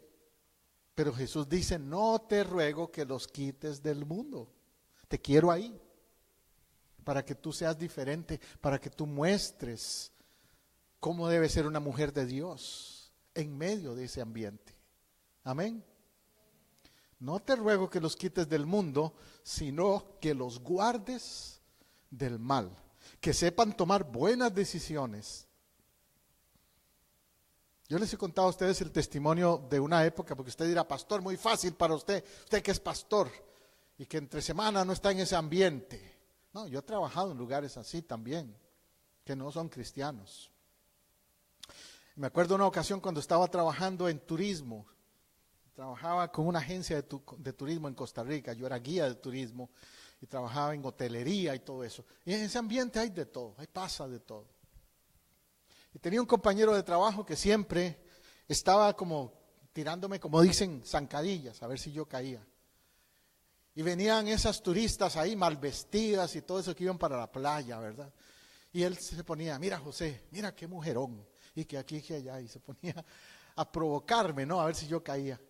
Pero Jesús dice, no te ruego que los quites del mundo. Te quiero ahí. Para que tú seas diferente, para que tú muestres cómo debe ser una mujer de Dios en medio de ese ambiente. Amén. No te ruego que los quites del mundo, sino que los guardes del mal. Que sepan tomar buenas decisiones. Yo les he contado a ustedes el testimonio de una época, porque usted dirá, pastor, muy fácil para usted que es pastor y que entre semana no está en ese ambiente. No, yo he trabajado en lugares así también, que no son cristianos. Me acuerdo una ocasión cuando estaba trabajando en turismo, trabajaba con una agencia de turismo en Costa Rica, yo era guía de turismo y trabajaba en hotelería y todo eso. Y en ese ambiente hay de todo, ahí pasa de todo. Y tenía un compañero de trabajo que siempre estaba como tirándome, como dicen, zancadillas, a ver si yo caía. Y venían esas turistas ahí mal vestidas y todo eso que iban para la playa, ¿verdad? Y él se ponía, mira José, mira qué mujerón, y que aquí, que allá, y se ponía a provocarme, ¿no? A ver si yo caía.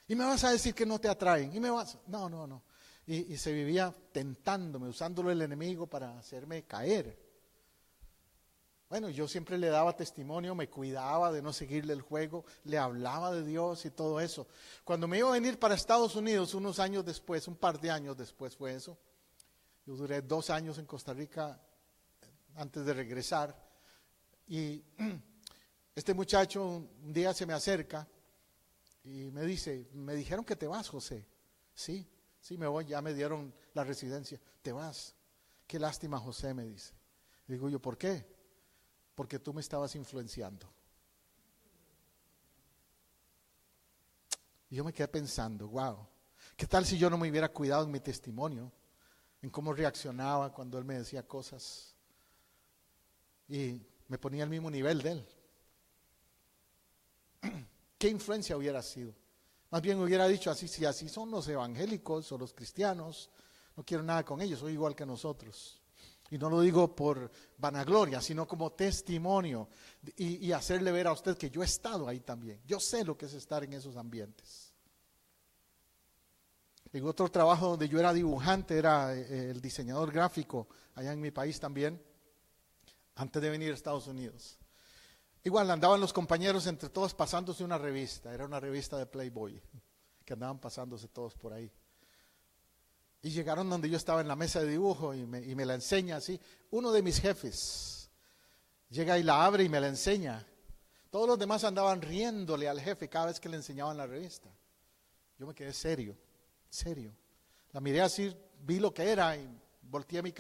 Y me vas a decir que no te atraen, y me vas, no. Y se vivía tentándome, usándolo el enemigo para hacerme caer. Bueno, yo siempre le daba testimonio, me cuidaba de no seguirle el juego, le hablaba de Dios y todo eso. Cuando me iba a venir para Estados Unidos, unos años después, un par de años después fue eso, yo duré 2 años en Costa Rica antes de regresar, y este muchacho un día se me acerca Y me dice, me dijeron que te vas, José. Sí, sí me voy, ya me dieron la residencia. Te vas. Qué lástima, José, me dice. Y digo yo, ¿por qué? Porque tú me estabas influenciando. Y yo me quedé pensando, wow, ¿qué tal si yo no me hubiera cuidado en mi testimonio? En cómo reaccionaba cuando él me decía cosas. Y me ponía al mismo nivel de él. ¿Qué influencia hubiera sido? Más bien hubiera dicho así, si así son los evangélicos o los cristianos, no quiero nada con ellos, soy igual que nosotros. Y no lo digo por vanagloria, sino como testimonio y hacerle ver a usted que yo he estado ahí también. Yo sé lo que es estar en esos ambientes. En otro trabajo donde yo era dibujante, era el diseñador gráfico allá en mi país también, antes de venir a Estados Unidos. Igual andaban los compañeros entre todos pasándose una revista, era una revista de Playboy, que andaban pasándose todos por ahí. Y llegaron donde yo estaba en la mesa de dibujo y me la enseña así. Uno de mis jefes llega y la abre y me la enseña. Todos los demás andaban riéndole al jefe cada vez que le enseñaban la revista. Yo me quedé serio. La miré así, vi lo que era y volteé mi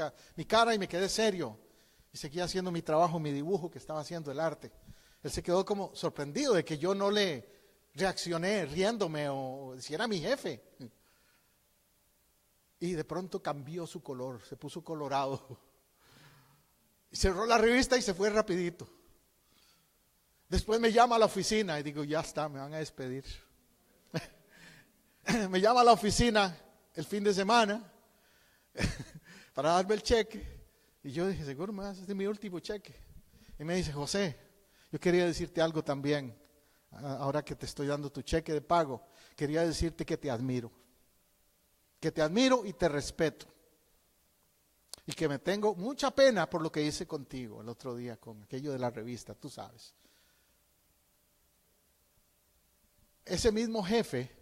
cara y me quedé serio. Y seguía haciendo mi trabajo, mi dibujo que estaba haciendo, el arte. Él se quedó como sorprendido de que yo no le reaccioné riéndome o si era mi jefe. Y de pronto cambió su color, se puso colorado. Cerró la revista y se fue rapidito. Después me llama a la oficina y digo, ya está, me van a despedir. Me llama a la oficina el fin de semana para darme el cheque. Y yo dije, seguro me das, este es mi último cheque. Y me dice, José, yo quería decirte algo también, ahora que te estoy dando tu cheque de pago. Quería decirte que te admiro y te respeto. Y que me tengo mucha pena por lo que hice contigo el otro día con aquello de la revista, tú sabes. Ese mismo jefe,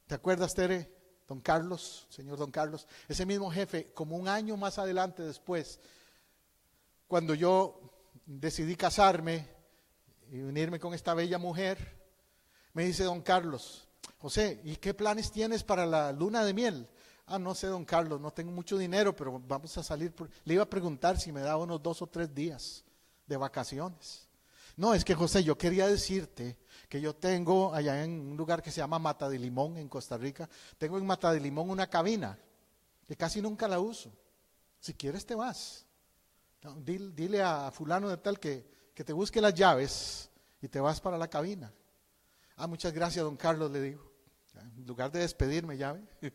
¿te acuerdas, Tere? Don Carlos, señor Don Carlos, ese mismo jefe, como un año más adelante después, cuando yo decidí casarme y unirme con esta bella mujer, me dice Don Carlos, José, ¿y qué planes tienes para la luna de miel? No sé, Don Carlos, no tengo mucho dinero, pero vamos a salir. Le iba a preguntar si me daba unos 2 o 3 días de vacaciones. No, es que José, yo quería decirte que yo tengo allá en un lugar que se llama Mata de Limón, en Costa Rica, tengo en Mata de Limón una cabina, que casi nunca la uso. Si quieres te vas. No, dile a fulano de tal que te busque las llaves y te vas para la cabina. Muchas gracias, Don Carlos, le digo. En lugar de despedirme, ya ve.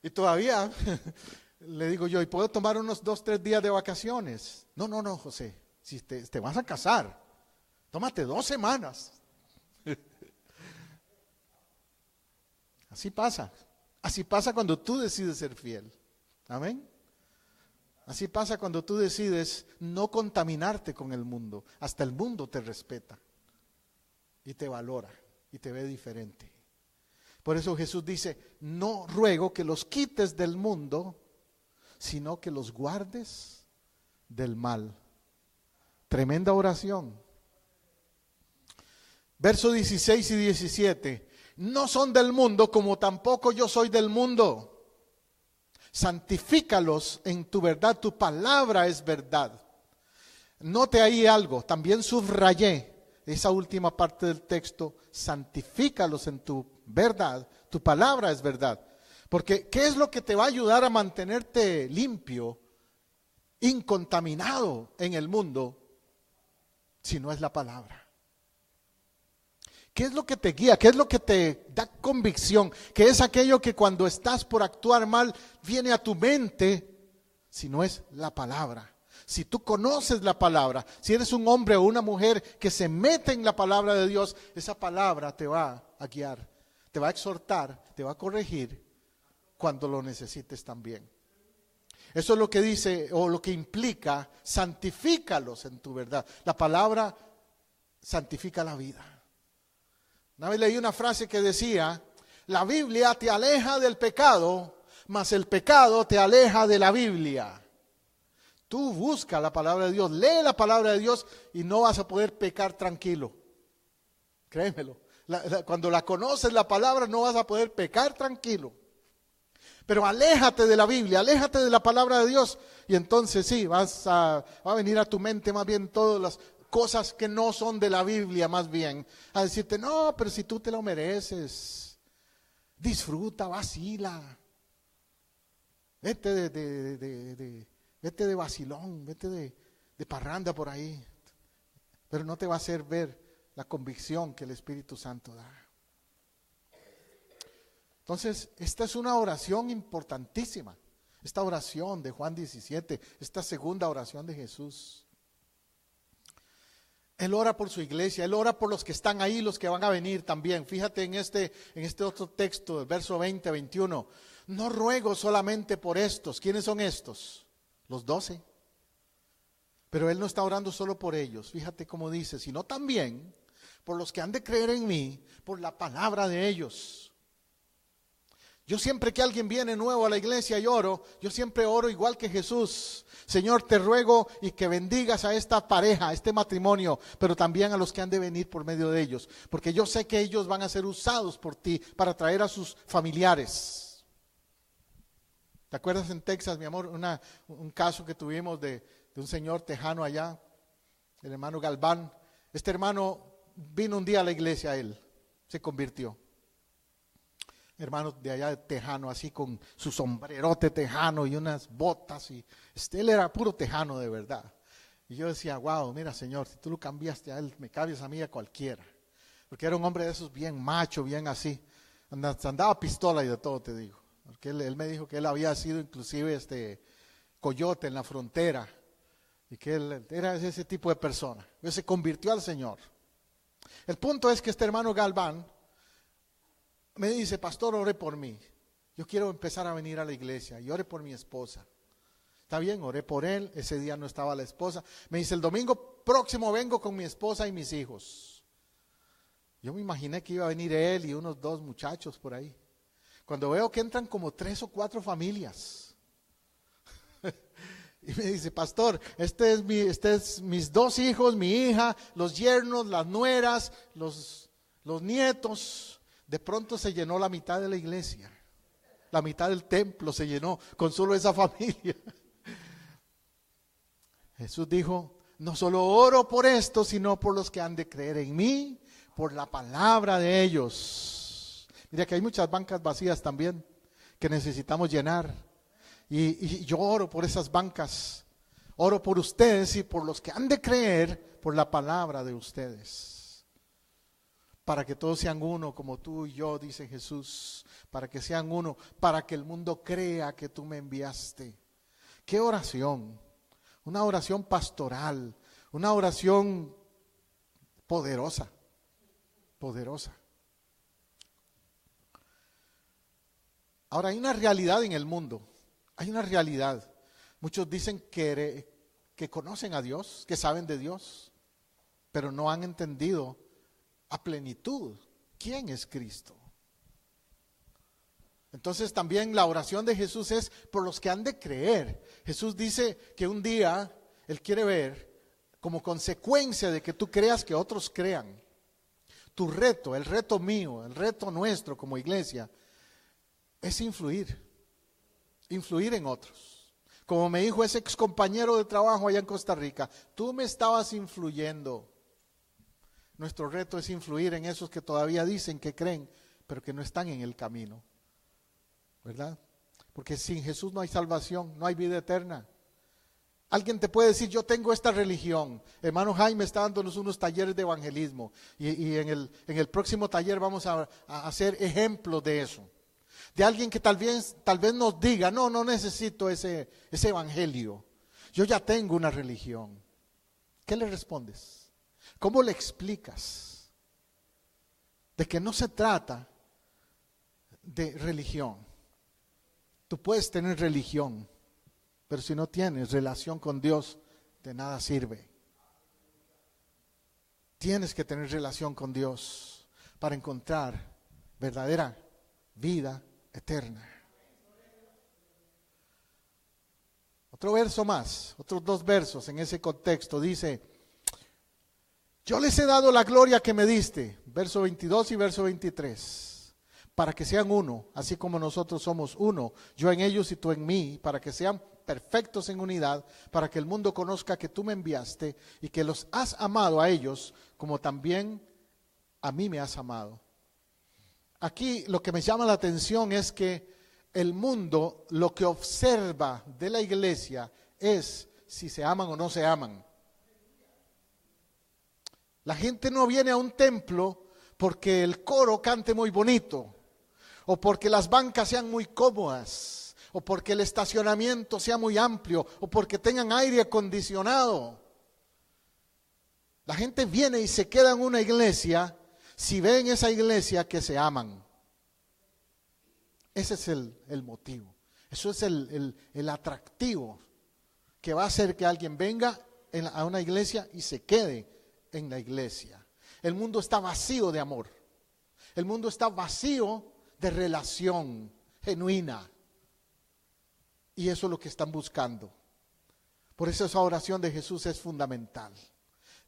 Y todavía le digo yo, ¿y puedo tomar unos 2 o 3 días de vacaciones? No, José, si te vas a casar, tómate 2 semanas. Así pasa cuando tú decides ser fiel. Amén. Así pasa cuando tú decides no contaminarte con el mundo. Hasta el mundo te respeta y te valora y te ve diferente. Por eso Jesús dice, no ruego que los quites del mundo, sino que los guardes del mal. Tremenda oración. Versos 16 y 17. No son del mundo como tampoco yo soy del mundo. Santifícalos en tu verdad, tu palabra es verdad. Note ahí algo, también subrayé esa última parte del texto, santifícalos en tu verdad, tu palabra es verdad. Porque ¿qué es lo que te va a ayudar a mantenerte limpio, incontaminado en el mundo, si no es la palabra? ¿Qué es lo que te guía? ¿Qué es lo que te da convicción? ¿Qué es aquello que cuando estás por actuar mal viene a tu mente? Si no es la palabra. Si tú conoces la palabra, si eres un hombre o una mujer que se mete en la palabra de Dios, esa palabra te va a guiar, te va a exhortar, te va a corregir cuando lo necesites también. Eso es lo que dice o lo que implica, santifícalos en tu verdad. La palabra santifica la vida. Una vez leí una frase que decía, la Biblia te aleja del pecado, mas el pecado te aleja de la Biblia. Tú busca la palabra de Dios, lee la palabra de Dios y no vas a poder pecar tranquilo. Créemelo. Cuando la conoces la palabra no vas a poder pecar tranquilo. Pero aléjate de la Biblia, aléjate de la palabra de Dios y entonces sí, va a venir a tu mente más bien todas las cosas que no son de la Biblia, más bien. A decirte, no, pero si tú te lo mereces, disfruta, vacila. Vete de vacilón, vete de parranda por ahí. Pero no te va a hacer ver la convicción que el Espíritu Santo da. Entonces, esta es una oración importantísima. Esta oración de Juan 17, esta segunda oración de Jesús. Él ora por su iglesia, Él ora por los que están ahí, los que van a venir también. Fíjate en este otro texto, el verso 20, 21. No ruego solamente por estos. ¿Quiénes son estos? Los 12. Pero Él no está orando solo por ellos. Fíjate cómo dice, sino también por los que han de creer en mí, por la palabra de ellos. Yo siempre que alguien viene nuevo a la iglesia y oro, yo siempre oro igual que Jesús. Señor, te ruego y que bendigas a esta pareja, a este matrimonio, pero también a los que han de venir por medio de ellos. Porque yo sé que ellos van a ser usados por ti para traer a sus familiares. ¿Te acuerdas en Texas, mi amor, un caso que tuvimos de un señor tejano allá, el hermano Galván? Este hermano vino un día a la iglesia, él se convirtió. Hermano de allá de tejano, así con su sombrerote tejano y unas botas. Y él era puro tejano de verdad. Y yo decía, wow, mira Señor, si tú lo cambiaste a él, me cambias a mí a cualquiera. Porque era un hombre de esos bien macho, bien así. Andaba pistola y de todo, te digo. Porque él me dijo que él había sido inclusive coyote en la frontera. Y que él era ese tipo de persona. Él se convirtió al Señor. El punto es que este hermano Galván me dice, pastor, ore por mí. Yo quiero empezar a venir a la iglesia y ore por mi esposa. Está bien, oré por él. Ese día no estaba la esposa. Me dice, el domingo próximo vengo con mi esposa y mis hijos. Yo me imaginé que iba a venir él y unos 2 muchachos por ahí. Cuando veo que entran como 3 o 4 familias. Y me dice, pastor, este es mis 2 hijos, mi hija, los yernos, las nueras, los nietos. De pronto se llenó la mitad de la iglesia, la mitad del templo se llenó con solo esa familia. Jesús dijo, no solo oro por esto, sino por los que han de creer en mí, por la palabra de ellos. Mira que hay muchas bancas vacías también que necesitamos llenar. Y yo oro por esas bancas, oro por ustedes y por los que han de creer por la palabra de ustedes. Para que todos sean uno, como tú y yo, dice Jesús. Para que sean uno, para que el mundo crea que tú me enviaste. ¡Qué oración! Una oración pastoral, una oración poderosa, poderosa. Ahora hay una realidad en el mundo, hay una realidad. Muchos dicen que conocen a Dios, que saben de Dios, pero no han entendido a plenitud quién es Cristo. Entonces también la oración de Jesús es por los que han de creer. Jesús dice que un día Él quiere ver, como consecuencia de que tú creas, que otros crean. Tu reto, el reto mío, el reto nuestro como iglesia, es influir en otros. Como me dijo ese ex compañero de trabajo allá en Costa Rica, tú me estabas influyendo. Nuestro reto es influir en esos que todavía dicen que creen, pero que no están en el camino. ¿Verdad? Porque sin Jesús no hay salvación, no hay vida eterna. Alguien te puede decir, yo tengo esta religión. Hermano Jaime está dándonos unos talleres de evangelismo. Y en el próximo taller vamos a hacer ejemplos de eso. De alguien que tal vez nos diga, no necesito ese evangelio. Yo ya tengo una religión. ¿Qué le respondes? ¿Cómo le explicas? De que no se trata de religión. Tú puedes tener religión, pero si no tienes relación con Dios, de nada sirve. Tienes que tener relación con Dios para encontrar verdadera vida eterna. Otro verso más, otros 2 versos en ese contexto, dice Yo les he dado la gloria que me diste, verso 22 y verso 23, para que sean uno, así como nosotros somos uno, yo en ellos y tú en mí, para que sean perfectos en unidad, para que el mundo conozca que tú me enviaste y que los has amado a ellos, como también a mí me has amado. Aquí lo que me llama la atención es que el mundo lo que observa de la iglesia es si se aman o no se aman. La gente no viene a un templo porque el coro cante muy bonito, o porque las bancas sean muy cómodas, o porque el estacionamiento sea muy amplio, o porque tengan aire acondicionado. La gente viene y se queda en una iglesia si ve en esa iglesia que se aman. Ese es el motivo. Eso es el atractivo que va a hacer que alguien venga a una iglesia y se quede en la iglesia. El mundo está vacío de amor. El mundo está vacío de relación genuina. Y eso es lo que están buscando. Por eso esa oración de Jesús es fundamental.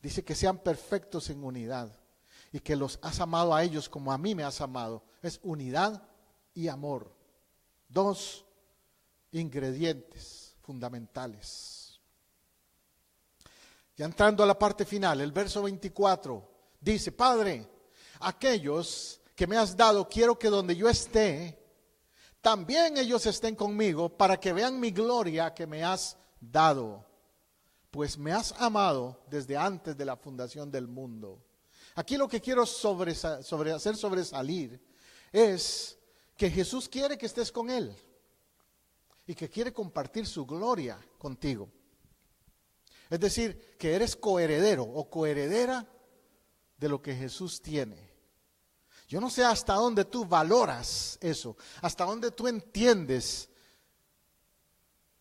Dice que sean perfectos en unidad y que los has amado a ellos como a mí me has amado. Es unidad y amor. Dos ingredientes fundamentales. Ya entrando a la parte final, el verso 24 dice: Padre, aquellos que me has dado, quiero que donde yo esté, también ellos estén conmigo, para que vean mi gloria que me has dado, pues me has amado desde antes de la fundación del mundo. Aquí lo que quiero hacer sobresalir es que Jesús quiere que estés con Él y que quiere compartir su gloria contigo. Es decir, que eres coheredero o coheredera de lo que Jesús tiene. Yo no sé hasta dónde tú valoras eso, hasta dónde tú entiendes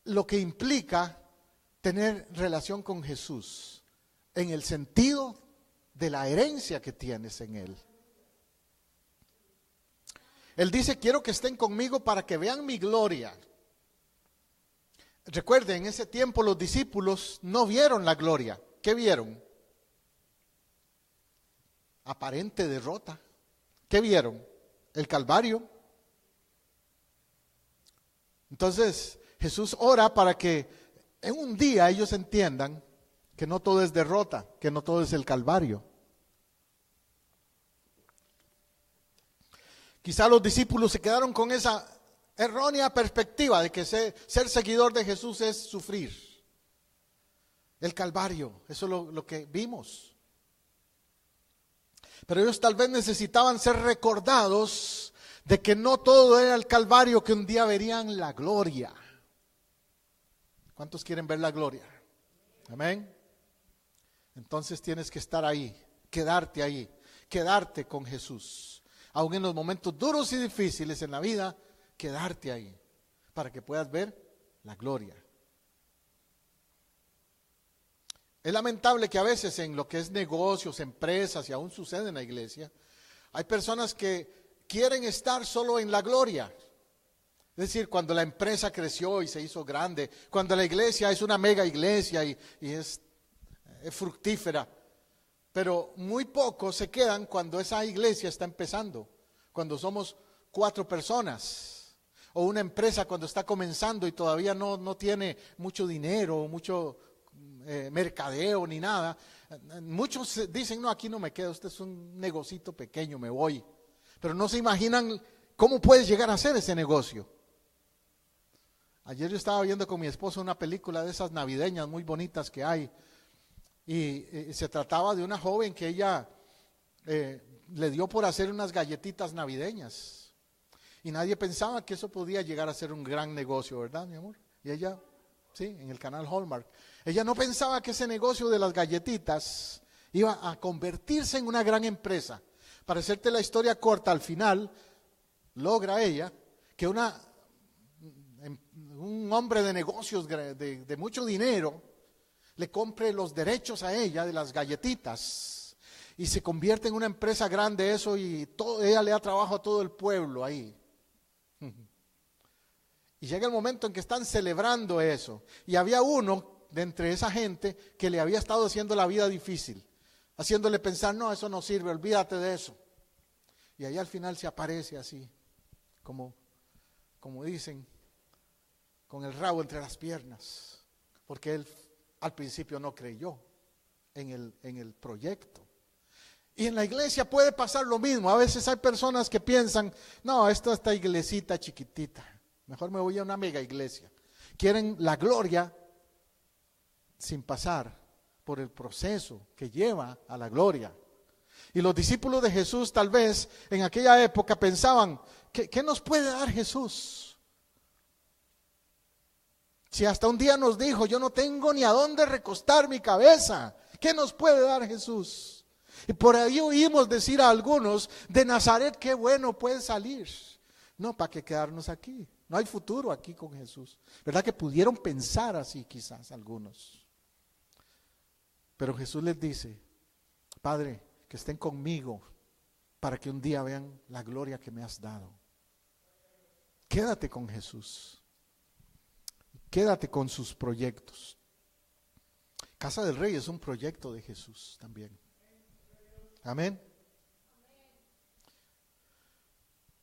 lo que implica tener relación con Jesús, en el sentido de la herencia que tienes en Él. Él dice: quiero que estén conmigo para que vean mi gloria. Recuerden, en ese tiempo los discípulos no vieron la gloria. ¿Qué vieron? Aparente derrota. ¿Qué vieron? El Calvario. Entonces Jesús ora para que en un día ellos entiendan que no todo es derrota, que no todo es el Calvario. Quizá los discípulos se quedaron con esa errónea perspectiva de que ser seguidor de Jesús es sufrir. El Calvario, eso es lo que vimos. Pero ellos tal vez necesitaban ser recordados de que no todo era el Calvario, que un día verían la gloria. ¿Cuántos quieren ver la gloria? Amén. Entonces tienes que estar ahí, quedarte con Jesús. Aún en los momentos duros y difíciles en la vida, quedarte ahí, para que puedas ver la gloria. Es lamentable que a veces en lo que es negocios, empresas, y aún sucede en la iglesia, hay personas que quieren estar solo en la gloria. Es decir, cuando la empresa creció y se hizo grande, cuando la iglesia es una mega iglesia y es fructífera, pero muy pocos se quedan cuando esa iglesia está empezando, cuando somos 4 personas. O una empresa cuando está comenzando y todavía no tiene mucho dinero, mucho mercadeo ni nada. Muchos dicen: no, aquí no me quedo, este es un negocito pequeño, me voy. Pero no se imaginan cómo puedes llegar a hacer ese negocio. Ayer yo estaba viendo con mi esposa una película de esas navideñas muy bonitas que hay. Y se trataba de una joven que ella le dio por hacer unas galletitas navideñas. Y nadie pensaba que eso podía llegar a ser un gran negocio, ¿verdad, mi amor? Y ella, sí, en el canal Hallmark. Ella no pensaba que ese negocio de las galletitas iba a convertirse en una gran empresa. Para hacerte la historia corta, al final logra ella que un hombre de negocios de mucho dinero le compre los derechos a ella de las galletitas y se convierte en una empresa grande eso, y ella le da trabajo a todo el pueblo ahí. Y llega el momento en que están celebrando eso, y había uno de entre esa gente que le había estado haciendo la vida difícil. haciéndole pensar, no, eso no sirve, olvídate de eso. Y ahí al final se aparece así, como dicen, con el rabo entre las piernas, porque él al principio no creyó en el proyecto. Y en la iglesia puede pasar lo mismo. A veces hay personas que piensan, no, esta iglesita chiquitita, mejor me voy a una mega iglesia. Quieren la gloria sin pasar por el proceso que lleva a la gloria. Y los discípulos de Jesús tal vez en aquella época pensaban, ¿qué nos puede dar Jesús? Si hasta un día nos dijo, yo no tengo ni a dónde recostar mi cabeza, ¿qué nos puede dar Jesús? Y por ahí oímos decir a algunos, de Nazaret qué bueno puede salir. No, ¿para qué quedarnos aquí? No hay futuro aquí con Jesús. ¿Verdad que pudieron pensar así quizás algunos? Pero Jesús les dice, Padre, que estén conmigo para que un día vean la gloria que me has dado. Quédate con Jesús. Quédate con sus proyectos. Casa del Rey es un proyecto de Jesús también. Amén.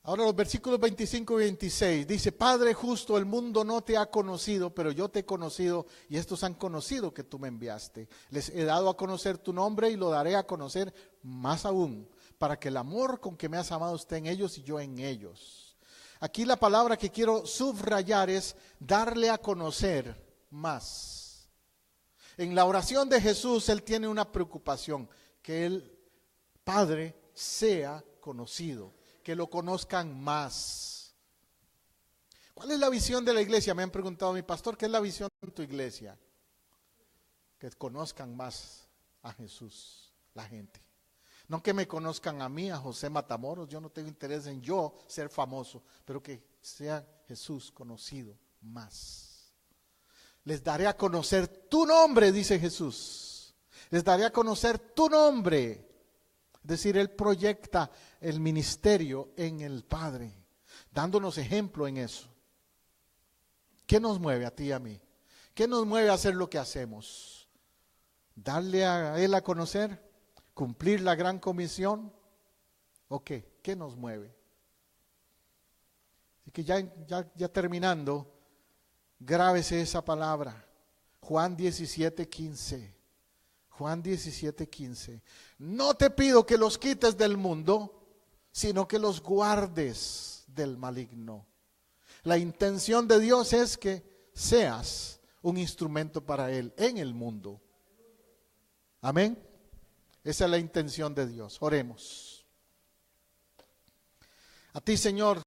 Ahora los versículos 25 y 26 dice, Padre justo, el mundo no te ha conocido, pero yo te he conocido y estos han conocido que tú me enviaste. Les he dado a conocer tu nombre y lo daré a conocer más aún, para que el amor con que me has amado esté en ellos y yo en ellos. Aquí la palabra que quiero subrayar es darle a conocer más. En la oración de Jesús, Él tiene una preocupación, que el Padre sea conocido, que lo conozcan más. ¿Cuál es la visión de la iglesia? Me han preguntado a mi pastor, ¿qué es la visión de tu iglesia? Que conozcan más a Jesús, la gente. No que me conozcan a mí, a José Matamoros, yo no tengo interés en yo ser famoso, pero que sea Jesús conocido más. Les daré a conocer tu nombre, dice Jesús. Les daré a conocer tu nombre. Es decir, Él proyecta el ministerio en el Padre, dándonos ejemplo en eso. ¿Qué nos mueve a ti y a mí? ¿Qué nos mueve a hacer lo que hacemos? ¿Darle a Él a conocer? ¿Cumplir la gran comisión? ¿O qué? ¿Qué nos mueve? Así que ya terminando, grábese esa palabra. Juan 17:15. Juan 17:15. No te pido que los quites del mundo, sino que los guardes del maligno. La intención de Dios es que seas un instrumento para Él en el mundo. Amén. Esa es la intención de Dios. Oremos. A ti, Señor.